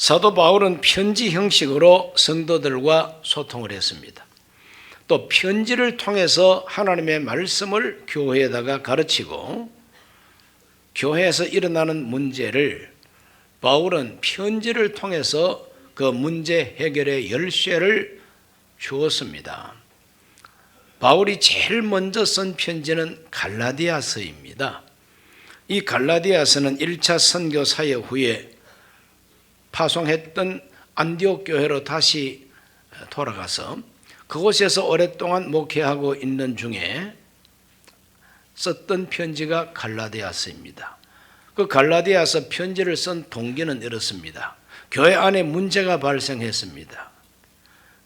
사도 바울은 편지 형식으로 성도들과 소통을 했습니다. 또 편지를 통해서 하나님의 말씀을 교회에다가 가르치고, 교회에서 일어나는 문제를 바울은 편지를 통해서 그 문제 해결의 열쇠를 주었습니다. 바울이 제일 먼저 쓴 편지는 갈라디아서입니다. 이 갈라디아서는 1차 선교 사역 후에 파송했던 안디옥 교회로 다시 돌아가서 그곳에서 오랫동안 목회하고 있는 중에 썼던 편지가 갈라디아서입니다. 그 갈라디아서 편지를 쓴 동기는 이렇습니다. 교회 안에 문제가 발생했습니다.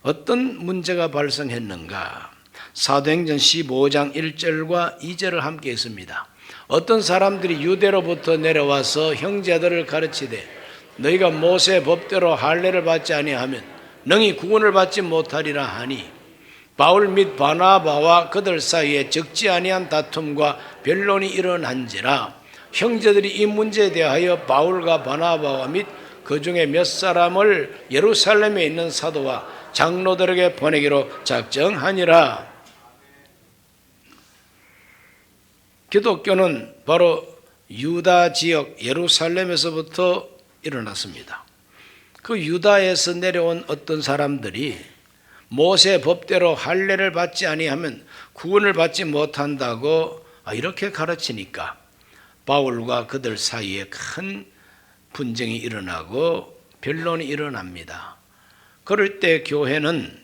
어떤 문제가 발생했는가? 사도행전 15장 1절과 2절을 함께 읽습니다. 어떤 사람들이 유대로부터 내려와서 형제들을 가르치되 너희가 모세 법대로 할례를 받지 아니하면 능히 구원을 받지 못하리라 하니, 바울 및 바나바와 그들 사이에 적지 아니한 다툼과 변론이 일어난지라 형제들이 이 문제에 대하여 바울과 바나바와 및 그 중에 몇 사람을 예루살렘에 있는 사도와 장로들에게 보내기로 작정하니라. 기독교는 바로 유다 지역 예루살렘에서부터 일어났습니다. 그 유다에서 내려온 어떤 사람들이 모세 법대로 할례를 받지 아니하면 구원을 받지 못한다고 이렇게 가르치니까 바울과 그들 사이에 큰 분쟁이 일어나고 변론이 일어납니다. 그럴 때 교회는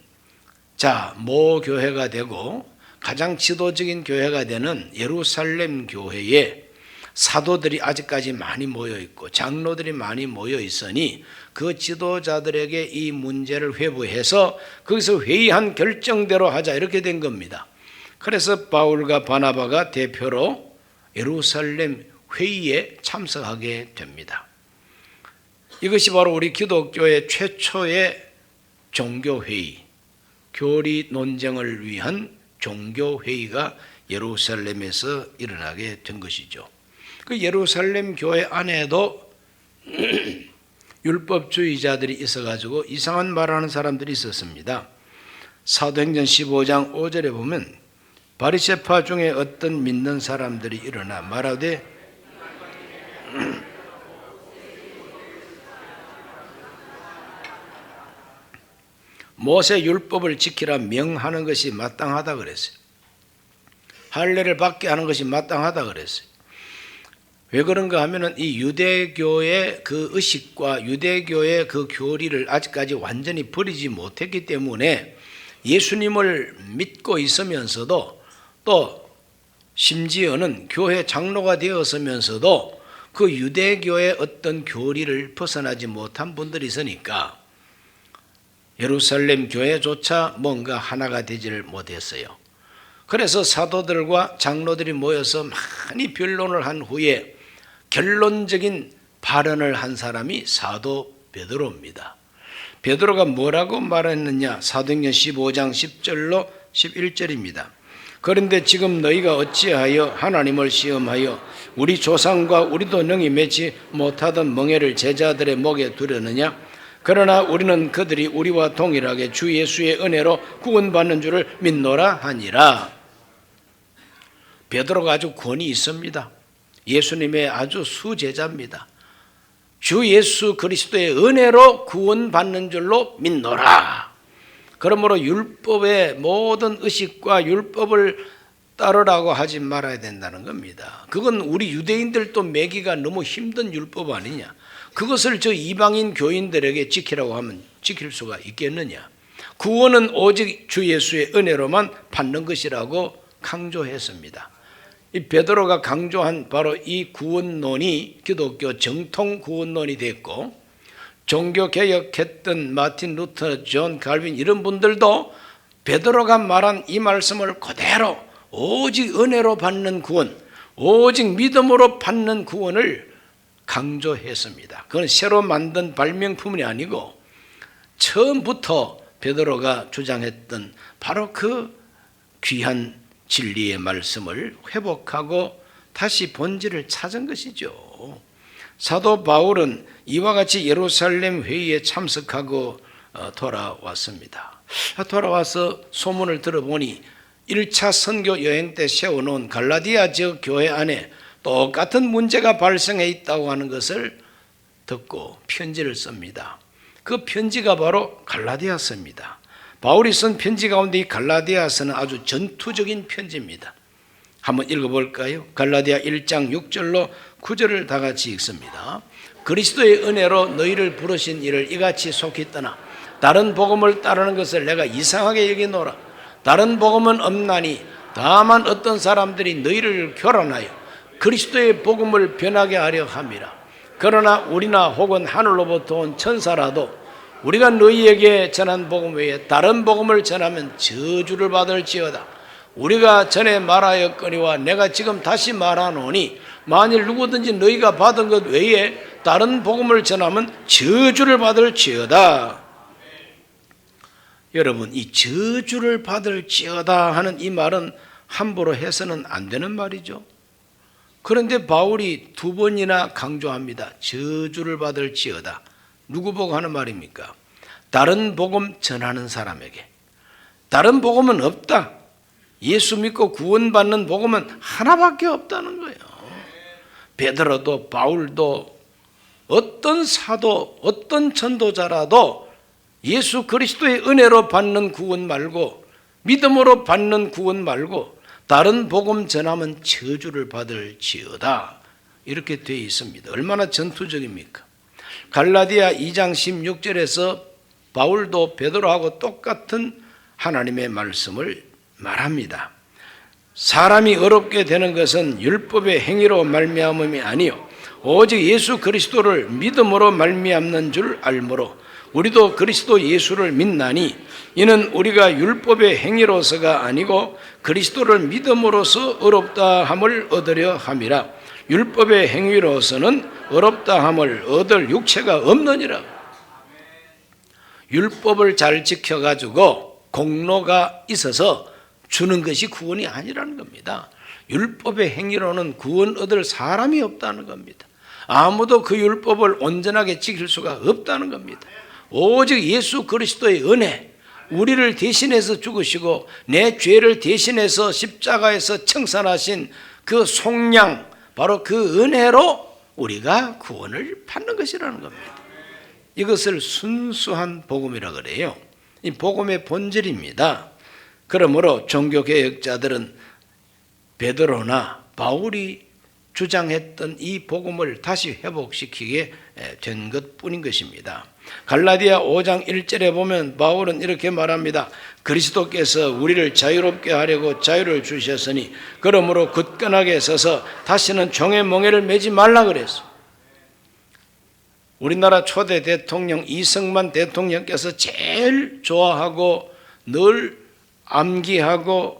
모 교회가 되고 가장 지도적인 교회가 되는 예루살렘 교회에 사도들이 아직까지 많이 모여 있고 장로들이 많이 모여 있으니 그 지도자들에게 이 문제를 회부해서 거기서 회의한 결정대로 하자, 이렇게 된 겁니다. 그래서 바울과 바나바가 대표로 예루살렘 회의에 참석하게 됩니다. 이것이 바로 우리 기독교의 최초의 종교회의, 교리 논쟁을 위한 종교회의가 예루살렘에서 일어나게 된 것이죠. 그 예루살렘 교회 안에도 율법주의자들이 있어가지고 이상한 말하는 사람들이 있었습니다. 사도행전 15장 5절에 보면 바리새파 중에 어떤 믿는 사람들이 일어나 말하되 모세 율법을 지키라 명하는 것이 마땅하다 그랬어요. 할례를 받게 하는 것이 마땅하다 그랬어요. 왜 그런가 하면은 이 유대교의 그 의식과 유대교의 그 교리를 아직까지 완전히 버리지 못했기 때문에 예수님을 믿고 있으면서도 또 심지어는 교회 장로가 되었으면서도 그 유대교의 어떤 교리를 벗어나지 못한 분들이 있으니까 예루살렘 교회조차 뭔가 하나가 되지를 못했어요. 그래서 사도들과 장로들이 모여서 많이 변론을 한 후에 결론적인 발언을 한 사람이 사도 베드로입니다. 베드로가 뭐라고 말했느냐? 사도행전 15장 10절로 11절입니다. 그런데 지금 너희가 어찌하여 하나님을 시험하여 우리 조상과 우리도 능히 맺지 못하던 멍에를 제자들의 목에 두려느냐? 그러나 우리는 그들이 우리와 동일하게 주 예수의 은혜로 구원받는 줄을 믿노라 하니라. 베드로가 아주 권위 있습니다. 예수님의 아주 수제자입니다. 주 예수 그리스도의 은혜로 구원받는 줄로 믿노라. 그러므로 율법의 모든 의식과 율법을 따르라고 하지 말아야 된다는 겁니다. 그건 우리 유대인들도 매기가 너무 힘든 율법 아니냐. 그것을 저 이방인 교인들에게 지키라고 하면 지킬 수가 있겠느냐. 구원은 오직 주 예수의 은혜로만 받는 것이라고 강조했습니다. 이 베드로가 강조한 바로 이 구원론이 기독교 정통 구원론이 됐고, 종교개혁했던 마틴 루터, 존 칼빈 이런 분들도 베드로가 말한 이 말씀을 그대로 오직 은혜로 받는 구원, 오직 믿음으로 받는 구원을 강조했습니다. 그건 새로 만든 발명품이 아니고 처음부터 베드로가 주장했던 바로 그 귀한 진리의 말씀을 회복하고 다시 본질을 찾은 것이죠. 사도 바울은 이와 같이 예루살렘 회의에 참석하고 돌아왔습니다. 돌아와서 소문을 들어보니 1차 선교 여행 때 세워놓은 갈라디아 지역 교회 안에 똑같은 문제가 발생해 있다고 하는 것을 듣고 편지를 씁니다. 그 편지가 바로 갈라디아서입니다. 바울이 쓴 편지 가운데 이 갈라디아서는 아주 전투적인 편지입니다. 한번 읽어볼까요? 갈라디아 1장 6절로 9절을 다 같이 읽습니다. 그리스도의 은혜로 너희를 부르신 이를 이같이 속히 떠나 다른 복음을 따르는 것을 내가 이상하게 여기노라. 다른 복음은 없나니 다만 어떤 사람들이 너희를 교란하여 그리스도의 복음을 변하게 하려 함이라. 그러나 우리나 혹은 하늘로부터 온 천사라도 우리가 너희에게 전한 복음 외에 다른 복음을 전하면 저주를 받을지어다. 우리가 전에 말하였거니와 내가 지금 다시 말하노니 만일 누구든지 너희가 받은 것 외에 다른 복음을 전하면 저주를 받을지어다. 여러분, 이 저주를 받을지어다 하는 이 말은 함부로 해서는 안 되는 말이죠. 그런데 바울이 두 번이나 강조합니다. 저주를 받을지어다. 누구 보고 하는 말입니까? 다른 복음 전하는 사람에게. 다른 복음은 없다. 예수 믿고 구원받는 복음은 하나밖에 없다는 거예요. 베드로도 바울도 어떤 사도, 어떤 전도자라도 예수 그리스도의 은혜로 받는 구원 말고, 믿음으로 받는 구원 말고 다른 복음 전하면 저주를 받을지어다. 이렇게 되어 있습니다. 얼마나 전투적입니까? 갈라디아 2장 16절에서 바울도 베드로하고 똑같은 하나님의 말씀을 말합니다. 사람이 어렵게 되는 것은 율법의 행위로 말미암음이 아니요 오직 예수 그리스도를 믿음으로 말미암는 줄 알므로 우리도 그리스도 예수를 믿나니 이는 우리가 율법의 행위로서가 아니고 그리스도를 믿음으로써 어렵다 함을 얻으려 함이라. 율법의 행위로서는 어렵다 함을 얻을 육체가 없느니라. 율법을 잘 지켜가지고 공로가 있어서 주는 것이 구원이 아니라는 겁니다. 율법의 행위로는 구원 얻을 사람이 없다는 겁니다. 아무도 그 율법을 온전하게 지킬 수가 없다는 겁니다. 오직 예수 그리스도의 은혜, 우리를 대신해서 죽으시고 내 죄를 대신해서 십자가에서 청산하신 그 속량, 바로 그 은혜로 우리가 구원을 받는 것이라는 겁니다. 이것을 순수한 복음이라 그래요. 이 복음의 본질입니다. 그러므로 종교개혁자들은 베드로나 바울이 주장했던 이 복음을 다시 회복시키게 된 것뿐인 것입니다. 갈라디아 5장 1절에 보면 바울은 이렇게 말합니다. 그리스도께서 우리를 자유롭게 하려고 자유를 주셨으니 그러므로 굳건하게 서서 다시는 종의 멍에를 매지 말라 그랬어. 우리나라 초대 대통령 이승만 대통령께서 제일 좋아하고 늘 암기하고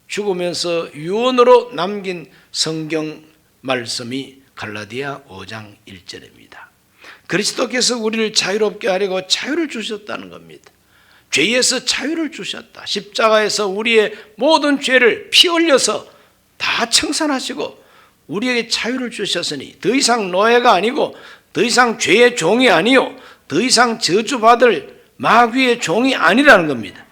죽으면서 유언으로 남긴 성경 말씀이 갈라디아 5장 1절입니다. 그리스도께서 우리를 자유롭게 하려고 자유를 주셨다는 겁니다. 죄에서 자유를 주셨다. 십자가에서 우리의 모든 죄를 피 흘려서 다 청산하시고 우리에게 자유를 주셨으니 더 이상 노예가 아니고 더 이상 죄의 종이 아니요 더 이상 저주받을 마귀의 종이 아니라는 겁니다.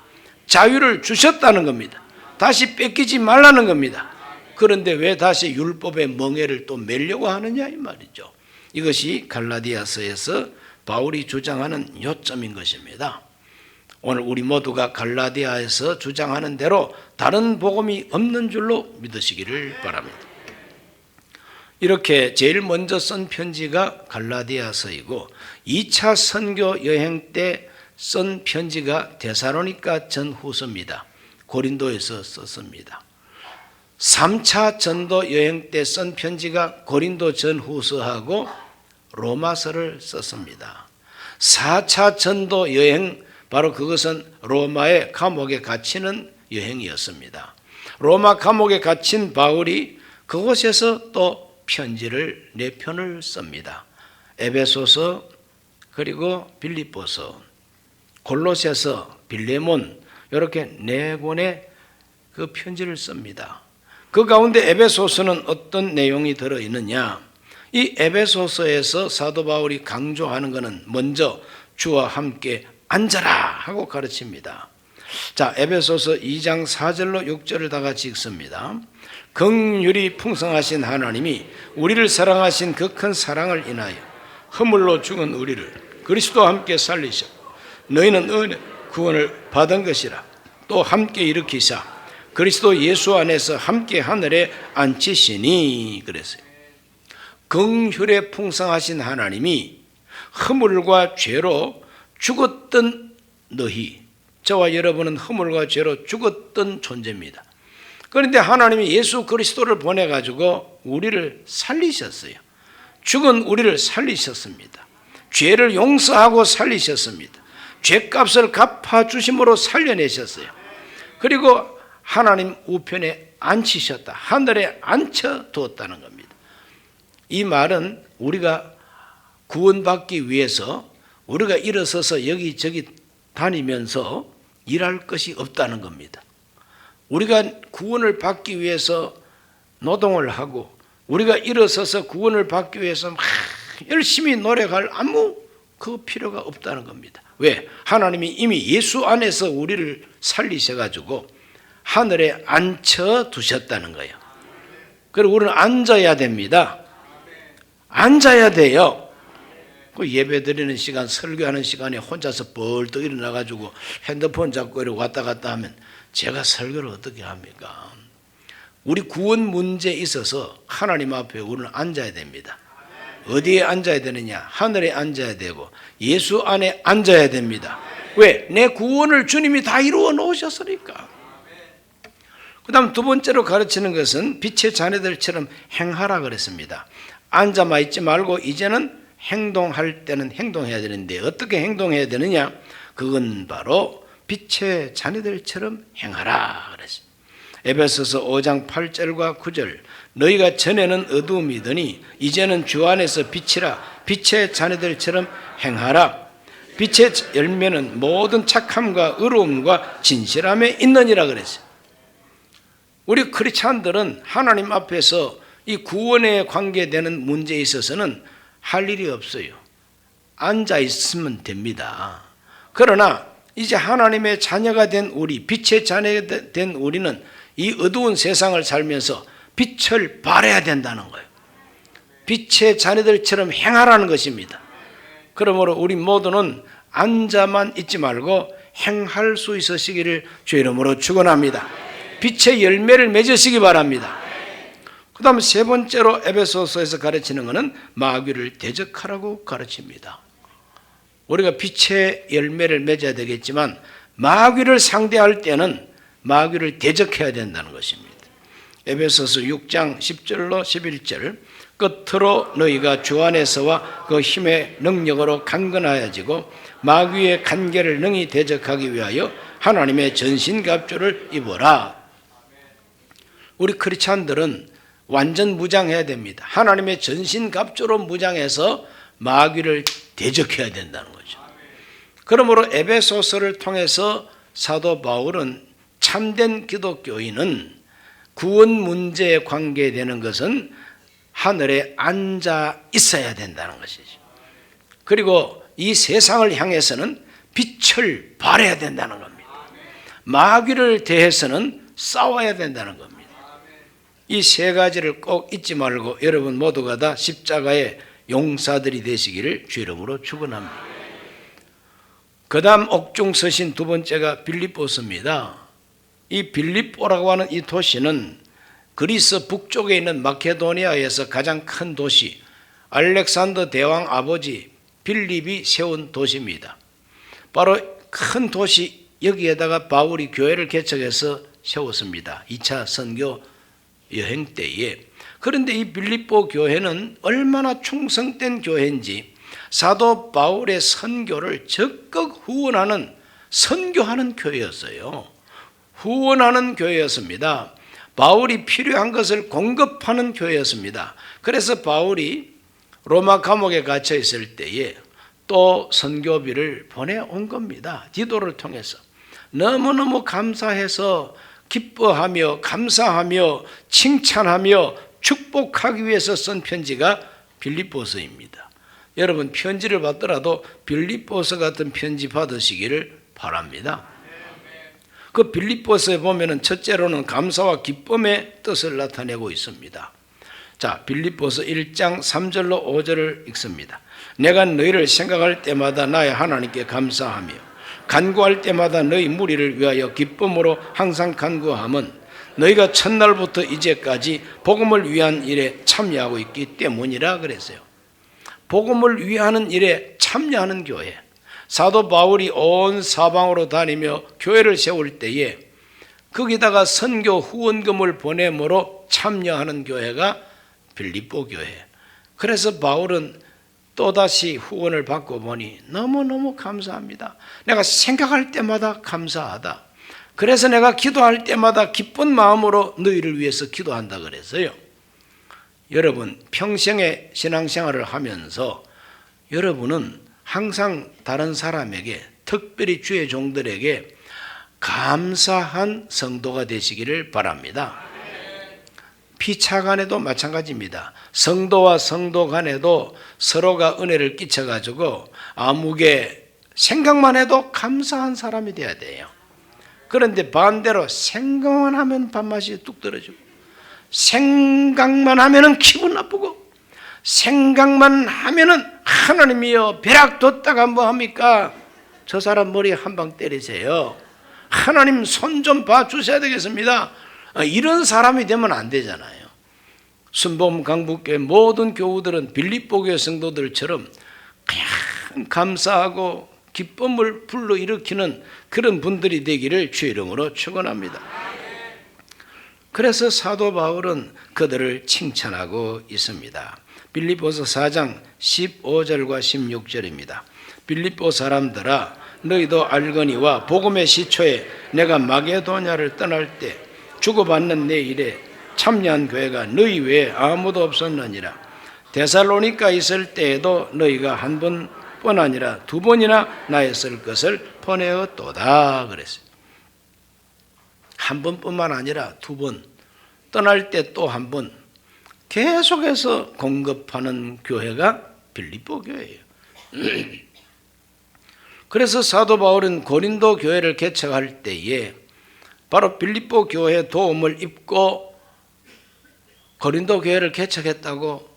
자유를 주셨다는 겁니다. 다시 뺏기지 말라는 겁니다. 그런데 왜 다시 율법의 멍에를 또 매려고 하느냐 이 말이죠. 이것이 갈라디아서에서 바울이 주장하는 요점인 것입니다. 오늘 우리 모두가 갈라디아에서 주장하는 대로 다른 복음이 없는 줄로 믿으시기를 바랍니다. 이렇게 제일 먼저 쓴 편지가 갈라디아서이고 2차 선교 여행 때 쓴 편지가 데살로니가 전후서입니다. 고린도에서 썼습니다. 3차 전도 여행 때 쓴 편지가 고린도 전후서하고 로마서를 썼습니다. 4차 전도 여행, 바로 그것은 로마의 감옥에 갇히는 여행이었습니다. 로마 감옥에 갇힌 바울이 그곳에서 또 편지를 4편을 씁니다. 에베소서, 그리고 빌립보서, 골로새서, 빌레몬, 이렇게 4권의 그 편지를 씁니다. 그 가운데 에베소서는 어떤 내용이 들어있느냐? 이 에베소서에서 사도 바울이 강조하는 것은 먼저 주와 함께 앉아라 하고 가르칩니다. 자, 에베소서 2장 4절로 6절을 다 같이 읽습니다. 긍휼이 풍성하신 하나님이 우리를 사랑하신 그 큰 사랑을 인하여 허물로 죽은 우리를 그리스도와 함께 살리셔 너희는 은혜 구원을 받은 것이라 또 함께 일으키사 그리스도 예수 안에서 함께 하늘에 앉히시니 그랬어요. 긍휼에 풍성하신 하나님이 허물과 죄로 죽었던 너희, 저와 여러분은 허물과 죄로 죽었던 존재입니다. 그런데 하나님이 예수 그리스도를 보내가지고 우리를 살리셨어요. 죽은 우리를 살리셨습니다. 죄를 용서하고 살리셨습니다. 죄값을 갚아주심으로 살려내셨어요. 그리고 하나님 우편에 앉히셨다. 하늘에 앉혀두었다는 겁니다. 이 말은 우리가 구원받기 위해서 우리가 일어서서 여기저기 다니면서 일할 것이 없다는 겁니다. 우리가 구원을 받기 위해서 노동을 하고 우리가 일어서서 구원을 받기 위해서 막 열심히 노력할 아무 그 필요가 없다는 겁니다. 왜? 하나님이 이미 예수 안에서 우리를 살리셔가지고 하늘에 앉혀두셨다는 거예요. 그리고 우리는 앉아야 됩니다. 앉아야 돼요. 그 예배 드리는 시간, 설교하는 시간에 혼자서 벌떡 일어나가지고 핸드폰 잡고 이렇게 왔다 갔다 하면 제가 설교를 어떻게 합니까? 우리 구원 문제에 있어서 하나님 앞에 우리는 앉아야 됩니다. 어디에 앉아야 되느냐? 하늘에 앉아야 되고 예수 안에 앉아야 됩니다. 왜? 내 구원을 주님이 다 이루어 놓으셨으니까. 그 다음 두 번째로 가르치는 것은 빛의 자녀들처럼 행하라 그랬습니다. 앉아만 있지 말고 이제는 행동할 때는 행동해야 되는데 어떻게 행동해야 되느냐? 그건 바로 빛의 자녀들처럼 행하라 그랬습니다. 에베소서 5장 8절과 9절 너희가 전에는 어두움이더니 이제는 주 안에서 빛이라 빛의 자녀들처럼 행하라. 빛의 열매는 모든 착함과 의로움과 진실함에 있느니라 그랬어요. 우리 크리스찬들은 하나님 앞에서 이 구원에 관계되는 문제에 있어서는 할 일이 없어요. 앉아 있으면 됩니다. 그러나 이제 하나님의 자녀가 된 우리, 빛의 자녀가 된 우리는 이 어두운 세상을 살면서 빛을 발해야 된다는 거예요. 빛의 자녀들처럼 행하라는 것입니다. 그러므로 우리 모두는 앉아만 있지 말고 행할 수 있으시기를 주의 이름으로 축원합니다. 빛의 열매를 맺으시기 바랍니다. 그 다음 세 번째로 에베소서에서 가르치는 것은 마귀를 대적하라고 가르칩니다. 우리가 빛의 열매를 맺어야 되겠지만 마귀를 상대할 때는 마귀를 대적해야 된다는 것입니다. 에베소서 6장 10절로 11절 끝으로 너희가 주 안에서와 그 힘의 능력으로 강건하여지고 마귀의 간계를 능히 대적하기 위하여 하나님의 전신갑주를 입어라. 우리 크리스찬들은 완전 무장해야 됩니다. 하나님의 전신갑주로 무장해서 마귀를 대적해야 된다는 거죠. 그러므로 에베소서를 통해서 사도 바울은 참된 기독교인은 구원 문제에 관계되는 것은 하늘에 앉아 있어야 된다는 것이죠. 그리고 이 세상을 향해서는 빛을 발해야 된다는 겁니다. 마귀를 대해서는 싸워야 된다는 겁니다. 이 세 가지를 꼭 잊지 말고 여러분 모두가 다 십자가의 용사들이 되시기를 주 이름으로 축원합니다. 그 다음 옥중 서신 두 번째가 빌립보서입니다. 이 빌립보라고 하는 이 도시는 그리스 북쪽에 있는 마케도니아에서 가장 큰 도시 알렉산더 대왕 아버지 빌립이 세운 도시입니다. 바로 큰 도시 여기에다가 바울이 교회를 개척해서 세웠습니다. 2차 선교 여행 때에. 그런데 이 빌립보 교회는 얼마나 충성된 교회인지 사도 바울의 선교를 적극 후원하는 선교하는 교회였어요. 후원하는 교회였습니다. 바울이 필요한 것을 공급하는 교회였습니다. 그래서 바울이 로마 감옥에 갇혀 있을 때에 또 선교비를 보내온 겁니다. 디도를 통해서. 너무너무 감사해서 기뻐하며 감사하며 칭찬하며 축복하기 위해서 쓴 편지가 빌립보서입니다. 여러분 편지를 받더라도 빌립보서 같은 편지 받으시기를 바랍니다. 그 빌립보서에 보면은 첫째로는 감사와 기쁨의 뜻을 나타내고 있습니다. 자, 빌립보서 1장 3절로 5절을 읽습니다. 내가 너희를 생각할 때마다 나의 하나님께 감사하며 간구할 때마다 너희 무리를 위하여 기쁨으로 항상 간구함은 너희가 첫날부터 이제까지 복음을 위한 일에 참여하고 있기 때문이라 그랬어요. 복음을 위하는 일에 참여하는 교회. 사도 바울이 온 사방으로 다니며 교회를 세울 때에 거기다가 선교 후원금을 보내므로 참여하는 교회가 빌립보 교회. 그래서 바울은 또다시 후원을 받고 보니 너무너무 감사합니다. 내가 생각할 때마다 감사하다. 그래서 내가 기도할 때마다 기쁜 마음으로 너희를 위해서 기도한다 그랬어요. 여러분 평생의 신앙생활을 하면서 여러분은 항상 다른 사람에게 특별히 주의 종들에게 감사한 성도가 되시기를 바랍니다. 피차 간에도 마찬가지입니다. 성도와 성도 간에도 서로가 은혜를 끼쳐가지고 아무개 생각만 해도 감사한 사람이 돼야 돼요. 그런데 반대로 생각만 하면 밥맛이 뚝 떨어지고 생각만 하면 기분 나쁘고 생각만 하면 하나님이여 벼락 뒀다가 뭐 합니까? 저 사람 머리 한 방 때리세요. 하나님 손 좀 봐주셔야 되겠습니다. 이런 사람이 되면 안 되잖아요. 순복음 강북교회 모든 교우들은 빌립보 교회 성도들처럼 그냥 감사하고 기쁨을 불러일으키는 그런 분들이 되기를 주의 이름으로 축원합니다. 그래서 사도 바울은 그들을 칭찬하고 있습니다. 빌립보서 4장 15절과 16절입니다. 빌립보 사람들아 너희도 알거니와 복음의 시초에 내가 마게도냐를 떠날 때 주고받는 내 일에 참여한 교회가 너희 외에 아무도 없었느니라. 데살로니가 있을 때에도 너희가 한 번뿐 아니라 두 번이나 나의 쓸 것을 보내었도다 그랬어요. 한 번뿐만 아니라 두 번, 떠날 때 또 한 번 계속해서 공급하는 교회가 빌립보 교회예요. 그래서 사도 바울은 고린도 교회를 개척할 때에 바로 빌립보 교회의 도움을 입고 고린도 교회를 개척했다고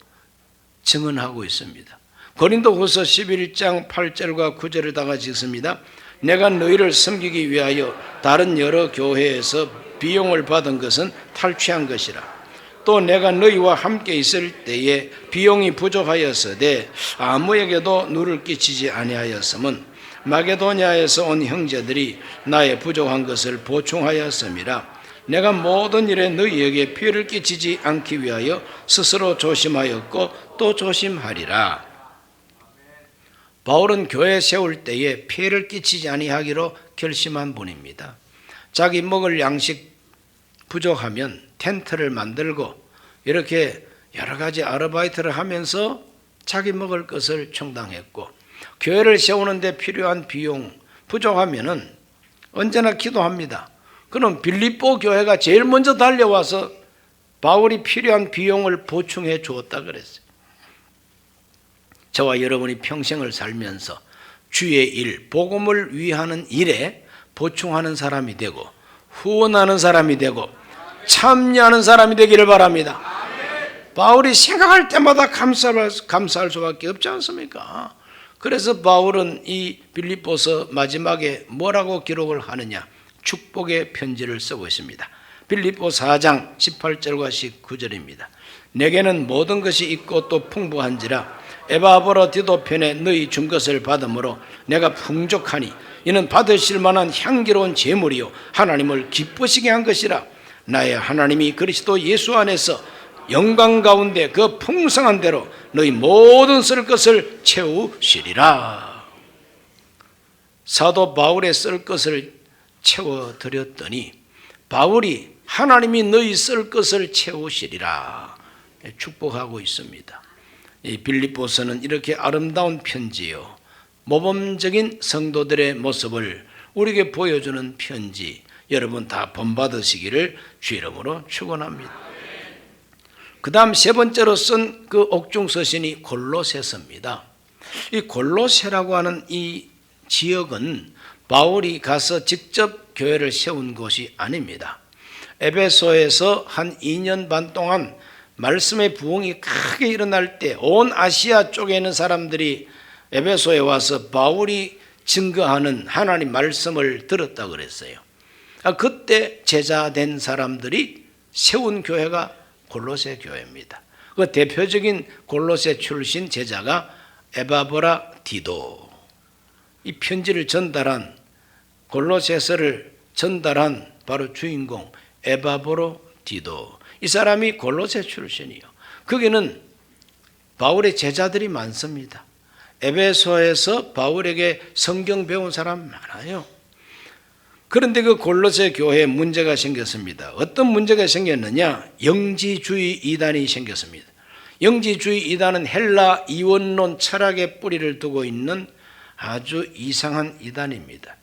증언하고 있습니다. 고린도후서 11장 8절과 9절을 다 같이 읽습니다. 내가 너희를 섬기기 위하여 다른 여러 교회에서 비용을 받은 것은 탈취한 것이라. 또 내가 너희와 함께 있을 때에 비용이 부족하였으되 아무에게도 누를 끼치지 아니하였음은 마게도냐에서 온 형제들이 나의 부족한 것을 보충하였음이라. 내가 모든 일에 너희에게 피해를 끼치지 않기 위하여 스스로 조심하였고 또 조심하리라. 바울은 교회 세울 때에 피해를 끼치지 아니하기로 결심한 분입니다. 자기 먹을 양식 부족하면 텐트를 만들고 이렇게 여러 가지 아르바이트를 하면서 자기 먹을 것을 충당했고 교회를 세우는데 필요한 비용 부족하면은 언제나 기도합니다. 그럼 빌립보 교회가 제일 먼저 달려와서 바울이 필요한 비용을 보충해 주었다 그랬어요. 저와 여러분이 평생을 살면서 주의 일, 복음을 위하는 일에 보충하는 사람이 되고 후원하는 사람이 되고 참여하는 사람이 되기를 바랍니다. 바울이 생각할 때마다 감사할 수밖에 없지 않습니까? 그래서 바울은 이 빌립보서 마지막에 뭐라고 기록을 하느냐? 축복의 편지를 쓰고 있습니다. 빌립보 4장 18절과 19절입니다. 내게는 모든 것이 있고 또 풍부한지라 에바브로 디도 편에 너희 준 것을 받음으로 내가 풍족하니 이는 받으실 만한 향기로운 제물이요 하나님을 기쁘시게 한 것이라. 나의 하나님이 그리스도 예수 안에서 영광 가운데 그 풍성한 대로 너희 모든 쓸 것을 채우시리라. 사도 바울의 쓸 것을 채워드렸더니 바울이 하나님이 너희 쓸 것을 채우시리라 축복하고 있습니다. 이 빌립보서는 이렇게 아름다운 편지요, 모범적인 성도들의 모습을 우리에게 보여주는 편지, 여러분 다 본받으시기를 주 이름으로 축원합니다. 그 다음 세 번째로 쓴 그 옥중 서신이 골로새서입니다. 이 골로새라고 하는 이 지역은 바울이 가서 직접 교회를 세운 곳이 아닙니다. 에베소에서 한 2년 반 동안 말씀의 부흥이 크게 일어날 때 온 아시아 쪽에 있는 사람들이 에베소에 와서 바울이 증거하는 하나님 말씀을 들었다고 그랬어요. 그때 제자된 사람들이 세운 교회가 골로새 교회입니다. 그 대표적인 골로새 출신 제자가 에바브라 디도, 이 편지를 전달한 골로새서를 전달한 바로 주인공 에바브로 디도, 이 사람이 골로새 출신이요. 거기는 바울의 제자들이 많습니다. 에베소에서 바울에게 성경 배운 사람 많아요. 그런데 그 골로새 교회에 문제가 생겼습니다. 어떤 문제가 생겼느냐? 영지주의 이단이 생겼습니다. 영지주의 이단은 헬라 이원론 철학의 뿌리를 두고 있는 아주 이상한 이단입니다.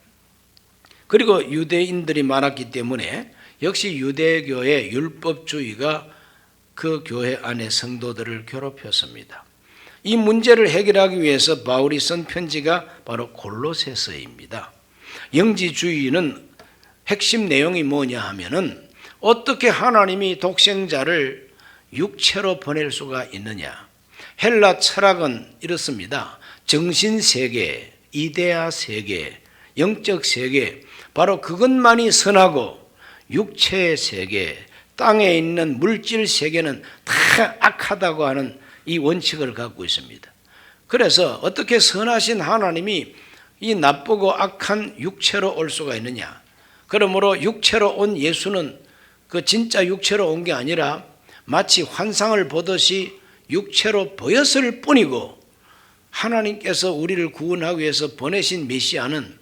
그리고 유대인들이 많았기 때문에 역시 유대교의 율법주의가 그 교회 안에 성도들을 괴롭혔습니다. 이 문제를 해결하기 위해서 바울이 쓴 편지가 바로 골로새서입니다. 영지주의는 핵심 내용이 뭐냐 하면은 어떻게 하나님이 독생자를 육체로 보낼 수가 있느냐. 헬라 철학은 이렇습니다. 정신세계, 이데아 세계, 영적 세계, 바로 그것만이 선하고 육체의 세계, 땅에 있는 물질 세계는 다 악하다고 하는 이 원칙을 갖고 있습니다. 그래서 어떻게 선하신 하나님이 이 나쁘고 악한 육체로 올 수가 있느냐. 그러므로 육체로 온 예수는 그 진짜 육체로 온 게 아니라 마치 환상을 보듯이 육체로 보였을 뿐이고, 하나님께서 우리를 구원하기 위해서 보내신 메시아는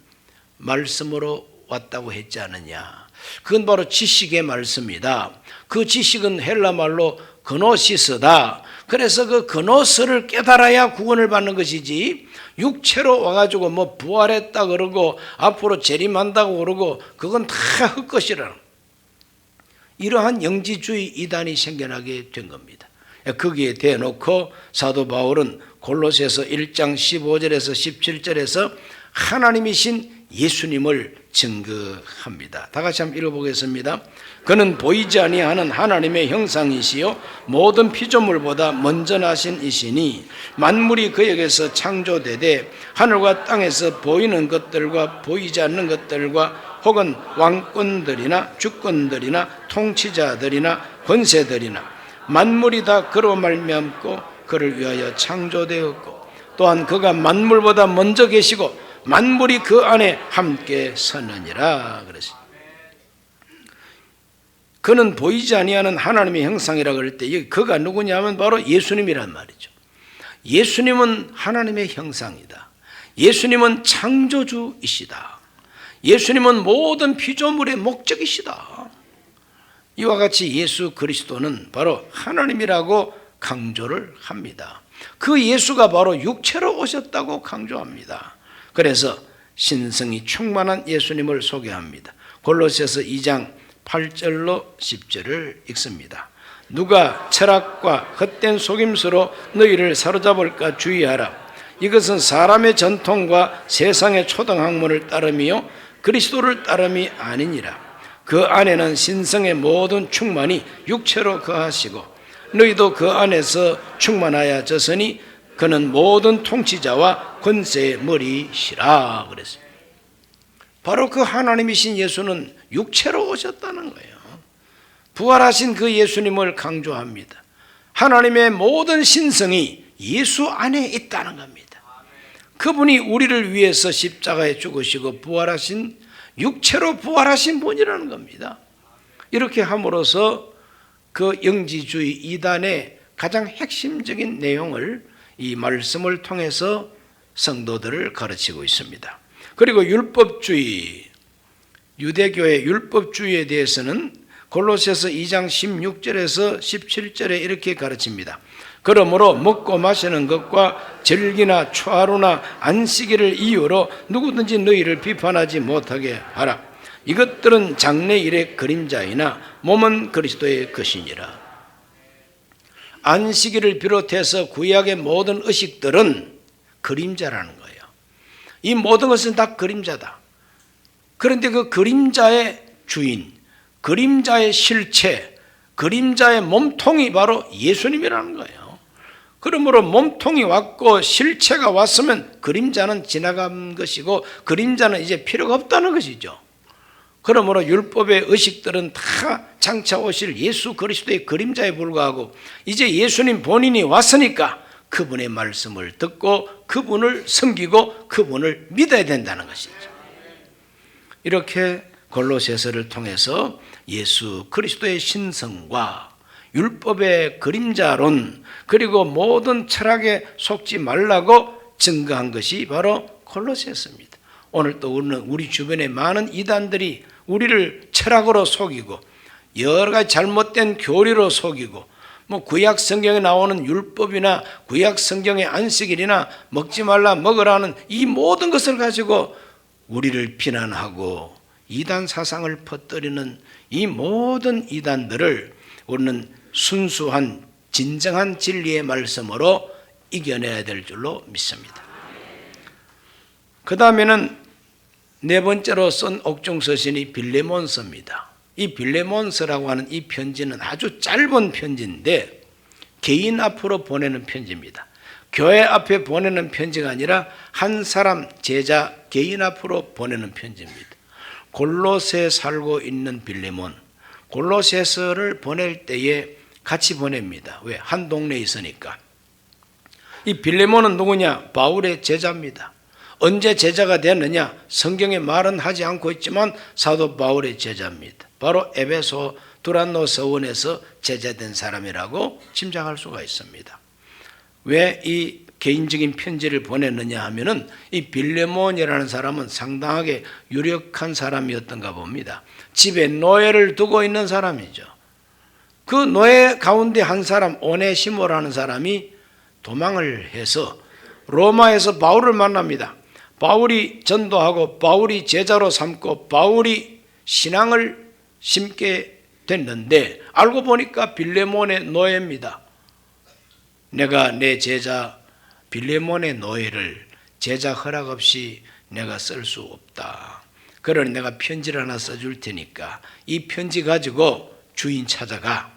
말씀으로 왔다고 했지 않느냐. 그건 바로 지식의 말씀이다. 그 지식은 헬라 말로 그노시스다. 그래서 그 그노스를 깨달아야 구원을 받는 것이지, 육체로 와가지고 뭐 부활했다 그러고 앞으로 재림한다고 그러고 그건 다 헛것이라. 이러한 영지주의 이단이 생겨나게 된 겁니다. 거기에 대놓고 사도 바울은 골로새서 1장 15절에서 17절에서 하나님이신 예수님을 증거합니다. 다 같이 한번 읽어보겠습니다. 그는 보이지 아니하는 하나님의 형상이시요 모든 피조물보다 먼저 나신 이시니 만물이 그에게서 창조되되 하늘과 땅에서 보이는 것들과 보이지 않는 것들과 혹은 왕권들이나 주권들이나 통치자들이나 권세들이나 만물이 다 그로 말미암고 그를 위하여 창조되었고 또한 그가 만물보다 먼저 계시고 만물이 그 안에 함께 서느니라 그랬습니다. 그는 보이지 아니하는 하나님의 형상이라고 할 때 그가 누구냐면 바로 예수님이란 말이죠. 예수님은 하나님의 형상이다. 예수님은 창조주이시다. 예수님은 모든 피조물의 목적이시다. 이와 같이 예수 그리스도는 바로 하나님이라고 강조를 합니다. 그 예수가 바로 육체로 오셨다고 강조합니다. 그래서 신성이 충만한 예수님을 소개합니다. 골로새서 2장 8절로 10절을 읽습니다. 누가 철학과 헛된 속임수로 너희를 사로잡을까 주의하라. 이것은 사람의 전통과 세상의 초등학문을 따름이요 그리스도를 따름이 아니니라. 그 안에는 신성의 모든 충만이 육체로 거하시고 너희도 그 안에서 충만하여 졌으니 그는 모든 통치자와 권세의 머리시라 그랬어요. 바로 그 하나님이신 예수는 육체로 오셨다는 거예요. 부활하신 그 예수님을 강조합니다. 하나님의 모든 신성이 예수 안에 있다는 겁니다. 그분이 우리를 위해서 십자가에 죽으시고 부활하신, 육체로 부활하신 분이라는 겁니다. 이렇게 함으로써 그 영지주의 이단의 가장 핵심적인 내용을 이 말씀을 통해서 성도들을 가르치고 있습니다. 그리고 율법주의, 유대교의 율법주의에 대해서는 골로새서 2장 16절에서 17절에 이렇게 가르칩니다. 그러므로 먹고 마시는 것과 절기나 초하루나 안식일을 이유로 누구든지 너희를 비판하지 못하게 하라. 이것들은 장래일의 그림자이나 몸은 그리스도의 것이니라. 안식일을 비롯해서 구약의 모든 의식들은 그림자라는 거예요. 이 모든 것은 다 그림자다. 그런데 그 그림자의 주인, 그림자의 실체, 그림자의 몸통이 바로 예수님이라는 거예요. 그러므로 몸통이 왔고 실체가 왔으면 그림자는 지나간 것이고 그림자는 이제 필요가 없다는 것이죠. 그러므로 율법의 의식들은 다 장차 오실 예수 그리스도의 그림자에 불과하고 이제 예수님 본인이 왔으니까 그분의 말씀을 듣고 그분을 섬기고 그분을 믿어야 된다는 것이죠. 이렇게 골로새서를 통해서 예수 그리스도의 신성과 율법의 그림자론 그리고 모든 철학에 속지 말라고 증거한 것이 바로 골로새서입니다. 오늘 또 우리 주변에 많은 이단들이 우리를 철학으로 속이고 여러 가지 잘못된 교리로 속이고 구약 성경에 나오는 율법이나 구약 성경의 안식일이나 먹지 말라 먹으라는 이 모든 것을 가지고 우리를 비난하고 이단 사상을 퍼뜨리는 이 모든 이단들을 우리는 순수한 진정한 진리의 말씀으로 이겨내야 될 줄로 믿습니다. 그 다음에는 네 번째로 쓴 옥중서신이 빌레몬서입니다. 이 빌레몬서라고 하는 이 편지는 아주 짧은 편지인데 개인 앞으로 보내는 편지입니다. 교회 앞에 보내는 편지가 아니라 한 사람 제자 개인 앞으로 보내는 편지입니다. 골로새 살고 있는 빌레몬, 골로새서를 보낼 때에 같이 보냅니다. 왜? 한 동네에 있으니까. 이 빌레몬은 누구냐? 바울의 제자입니다. 언제 제자가 됐느냐? 성경에 말은 하지 않고 있지만 사도 바울의 제자입니다. 바로 에베소 두란노 서원에서 제자된 사람이라고 짐작할 수가 있습니다. 왜 이 개인적인 편지를 보냈느냐 하면은 이 빌레몬이라는 사람은 상당하게 유력한 사람이었던가 봅니다. 집에 노예를 두고 있는 사람이죠. 그 노예 가운데 한 사람 오네시모라는 사람이 도망을 해서 로마에서 바울을 만납니다. 바울이 전도하고 바울이 제자로 삼고 바울이 신앙을 심게 됐는데 알고 보니까 빌레몬의 노예입니다. 내가 내 제자 빌레몬의 노예를 제자 허락 없이 내가 쓸 수 없다. 그러니 내가 편지를 하나 써줄 테니까 이 편지 가지고 주인 찾아가.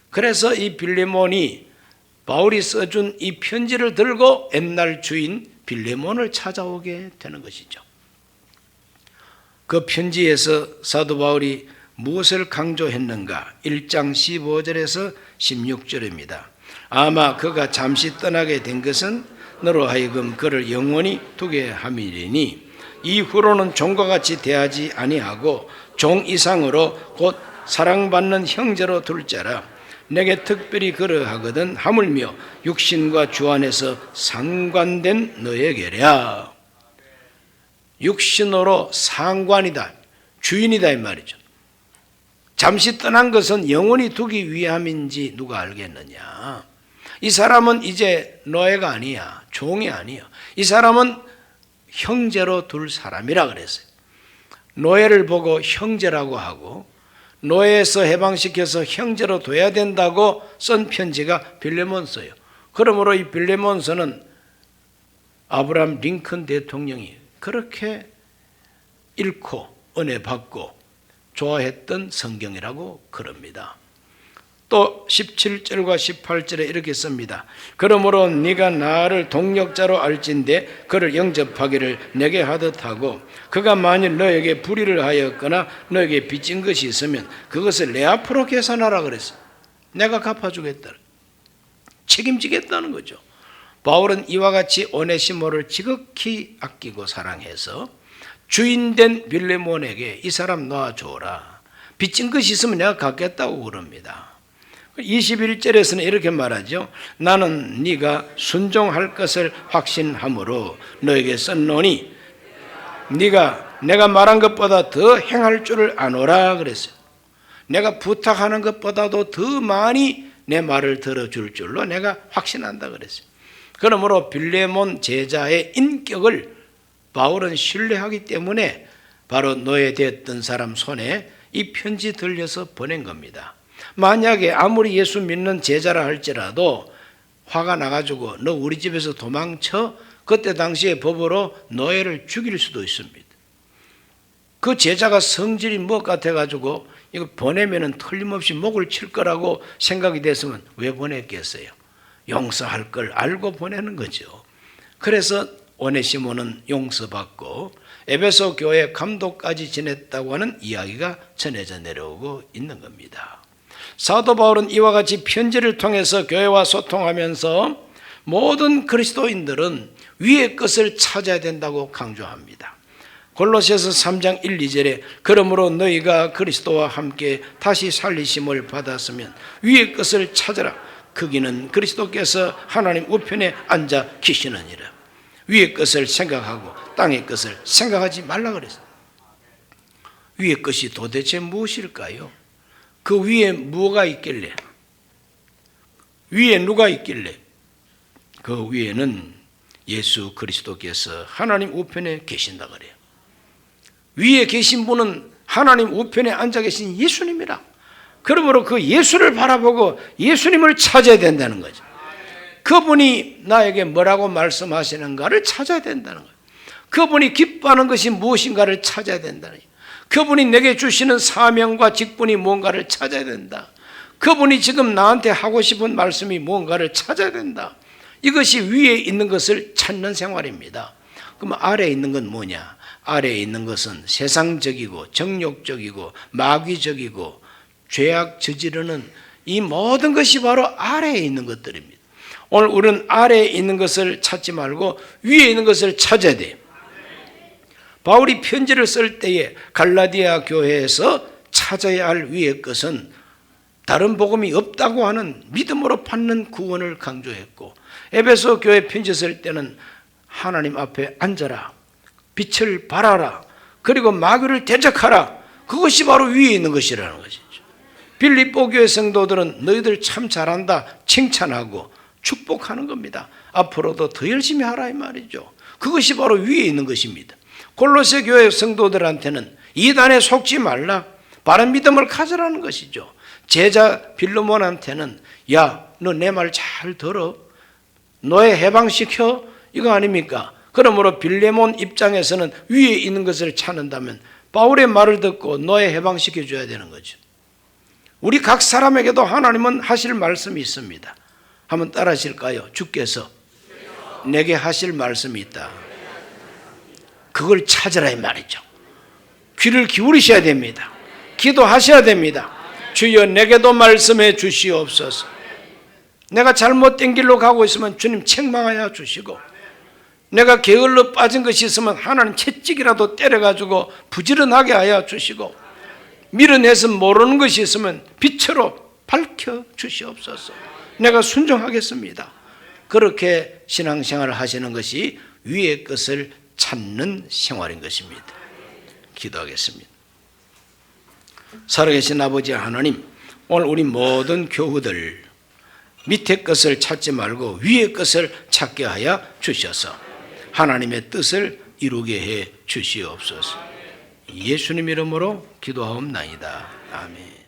그래서 이 빌레몬이 바울이 써준 이 편지를 들고 옛날 주인 빌레몬을 찾아오게 되는 것이죠. 그 편지에서 사도 바울이 무엇을 강조했는가? 1장 15절에서 16절입니다. 아마 그가 잠시 떠나게 된 것은 너로 하여금 그를 영원히 두게 함이리니 이후로는 종과 같이 대하지 아니하고 종 이상으로 곧 사랑받는 형제로 둘 자라. 내게 특별히 그러하거든 하물며 육신과 주 안에서 상관된 너에게랴. 육신으로 상관이다, 주인이다 이 말이죠. 잠시 떠난 것은 영원히 두기 위함인지 누가 알겠느냐. 이 사람은 이제 노예가 아니야, 종이 아니야. 이 사람은 형제로 둘 사람이라 그랬어요. 노예를 보고 형제라고 하고 노예에서 해방시켜서 형제로 둬야 된다고 쓴 편지가 빌레몬서예요. 그러므로 이 빌레몬서는 아브라함 링컨 대통령이 그렇게 읽고 은혜 받고 좋아했던 성경이라고 그럽니다. 또 17절과 18절에 이렇게 씁니다. 그러므로 네가 나를 동력자로 알진대 그를 영접하기를 내게 하듯 하고 그가 만일 너에게 불의를 하였거나 너에게 빚진 것이 있으면 그것을 내 앞으로 계산하라 그랬어요. 내가 갚아주겠다, 책임지겠다는 거죠. 바울은 이와 같이 오네시모를 지극히 아끼고 사랑해서 주인된 빌레몬에게 이 사람 놔줘라, 빚진 것이 있으면 내가 갚겠다고 그럽니다. 21절에서는 이렇게 말하죠. 나는 네가 순종할 것을 확신함으로 너에게 썼노니 네가 내가 말한 것보다 더 행할 줄을 아노라 그랬어요. 내가 부탁하는 것보다도 더 많이 내 말을 들어줄 줄로 내가 확신한다 그랬어요. 그러므로 빌레몬 제자의 인격을 바울은 신뢰하기 때문에 바로 노예되었던 사람 손에 이 편지 들려서 보낸 겁니다. 만약에 아무리 예수 믿는 제자라 할지라도 화가 나가지고 너 우리 집에서 도망쳐, 그때 당시에 법으로 노예를 죽일 수도 있습니다. 그 제자가 성질이 뭐 같아가지고 이거 보내면은 틀림없이 목을 칠 거라고 생각이 됐으면 왜 보냈겠어요? 용서할 걸 알고 보내는 거죠. 그래서 오네시모는 용서받고 에베소 교회 감독까지 지냈다고 하는 이야기가 전해져 내려오고 있는 겁니다. 사도 바울은 이와 같이 편지를 통해서 교회와 소통하면서 모든 그리스도인들은 위의 것을 찾아야 된다고 강조합니다. 골로새서 3장 1, 2절에 그러므로 너희가 그리스도와 함께 다시 살리심을 받았으면 위의 것을 찾아라. 거기는 그리스도께서 하나님 우편에 앉아 계시느니라. 위의 것을 생각하고 땅의 것을 생각하지 말라 그랬어요. 위의 것이 도대체 무엇일까요? 그 위에 뭐가 있길래? 위에 누가 있길래? 그 위에는 예수 그리스도께서 하나님 우편에 계신다 그래요. 위에 계신 분은 하나님 우편에 앉아 계신 예수님이라. 그러므로 그 예수를 바라보고 예수님을 찾아야 된다는 거죠. 그분이 나에게 뭐라고 말씀하시는가를 찾아야 된다는 거예요. 그분이 기뻐하는 것이 무엇인가를 찾아야 된다는 거예요. 그분이 내게 주시는 사명과 직분이 뭔가를 찾아야 된다. 그분이 지금 나한테 하고 싶은 말씀이 뭔가를 찾아야 된다. 이것이 위에 있는 것을 찾는 생활입니다. 그럼 아래에 있는 건 뭐냐? 아래에 있는 것은 세상적이고 정욕적이고 마귀적이고 죄악 저지르는 이 모든 것이 바로 아래에 있는 것들입니다. 오늘 우리는 아래에 있는 것을 찾지 말고 위에 있는 것을 찾아야 돼요. 바울이 편지를 쓸 때에 갈라디아 교회에서 찾아야 할 위의 것은 다른 복음이 없다고 하는 믿음으로 받는 구원을 강조했고, 에베소 교회 편지 쓸 때는 하나님 앞에 앉아라, 빛을 발하라, 그리고 마귀를 대적하라. 그것이 바로 위에 있는 것이라는 것이죠. 빌립보 교회 성도들은 너희들 참 잘한다 칭찬하고 축복하는 겁니다. 앞으로도 더 열심히 하라 이 말이죠. 그것이 바로 위에 있는 것입니다. 골로새 교회 성도들한테는 이단에 속지 말라, 바른 믿음을 가져라는 것이죠. 제자 빌레몬한테는 야, 너 내 말 잘 들어, 노예 해방시켜, 이거 아닙니까? 그러므로 빌레몬 입장에서는 위에 있는 것을 찾는다면 바울의 말을 듣고 노예 해방시켜 줘야 되는 거죠. 우리 각 사람에게도 하나님은 하실 말씀이 있습니다. 한번 따라 하실까요? 주께서 내게 하실 말씀이 있다. 그걸 찾으라 이 말이죠. 귀를 기울이셔야 됩니다. 기도하셔야 됩니다. 주여 내게도 말씀해 주시옵소서. 내가 잘못된 길로 가고 있으면 주님 책망하여 주시고, 내가 게을러 빠진 것이 있으면 하나님 채찍이라도 때려가지고 부지런하게 하여 주시고, 밀어내서 모르는 것이 있으면 빛으로 밝혀 주시옵소서. 내가 순종하겠습니다. 그렇게 신앙생활을 하시는 것이 위의 것을 찾는 생활인 것입니다. 기도하겠습니다. 살아계신 아버지 하나님, 오늘 우리 모든 교우들 밑에 것을 찾지 말고 위의 것을 찾게 하여 주셔서 하나님의 뜻을 이루게 해 주시옵소서. 예수님 이름으로 기도하옵나이다. 아멘.